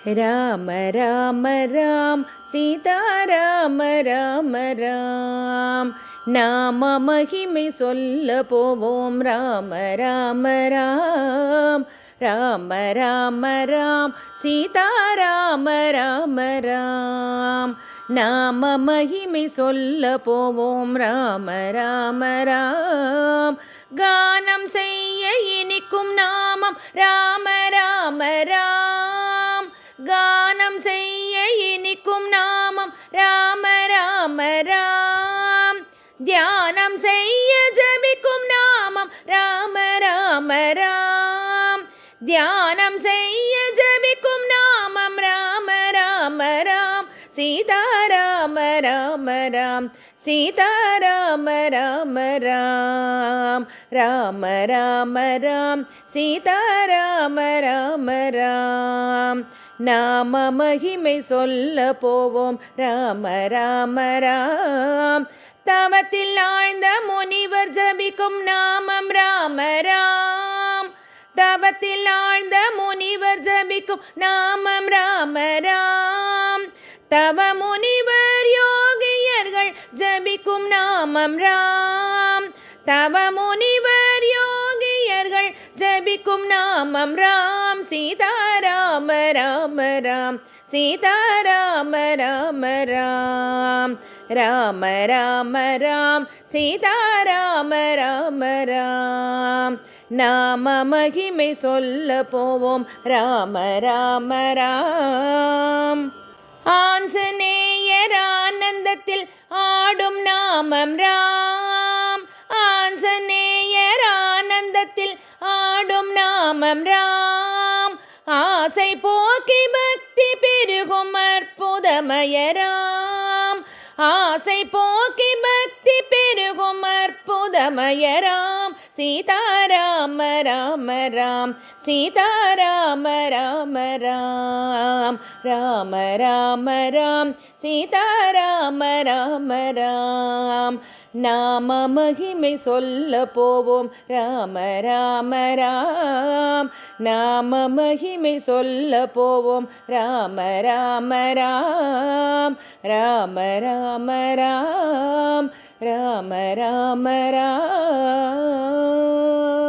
ராம ராம ராம் சீதாராம ராம ராம். நாம மகிமை சொல்ல போவோம் ராம ராம ராம். ராம ராம ராம் சீதாராம ராம ராம். நாம மகிமை சொல்ல போவோம் ராம ராம ராம். கானம் செய்ய இனிக்கும் நாமம் ராம ராம ராம். கானம் செய்ய இனிக்கும் நாமம் ராம ராம ராம். தியானம் செய்ய ஜபிக்கும் நாமம் ராம ராம ராம். தியானம் செய்ய ஜபிக்கும் நாமம் ராம ராம ராம். சீதாராம ராம ராம். சீதாராம ராம ராம். ராம ராம ராம் சீதாராம ராம ராம். நாம மகிமை சொல்ல போவோம் ராம ராம ராம். தவத்தில் ஆழ்ந்த முனிவர் ஜபிக்கும் நாமம் ராம ராம். தவத்தில் ஆழ்ந்த முனிவர் ஜபிக்கும் நாமம் ராம ராம். தவ முனிவர் யோகியர்கள் ஜபிக்கும் நாமம் ராம். தவ முனிவர் யோகியர்கள் ஜபிக்கும் நாமம் ராம். சீதாராம ராம ராம். சீதாராம ராம ராம். ராம ராம ராம் சீதாராம ராம ராம். நாம மகிமை சொல்ல போவோம் ராம ராம ராம். ஆஞ்சநேயர் ஆனந்தத்தில் ஆடும் நாமம் ராம். ஆஞ்சநேயர் ஆனந்தத்தில் ஆடும் நாமம் ராம். ஆசை போக்கி பக்தி பெருகும் அற்புதமய ராம். ஆசை போக்கி பக்தி பெருகும் அற்புதமய ராம். சீதாராம ராம ராம். சீதாராம ராம ராம். ராம ராம ராம் சீதாராம ராம ராம். நாம மகிமை சொல்ல போவோம் ராம ராம ராம். நாம மகிமை சொல்ல போவோம் ராம ராம ராம். ராம ராம ராம். ராம ராம ராம்.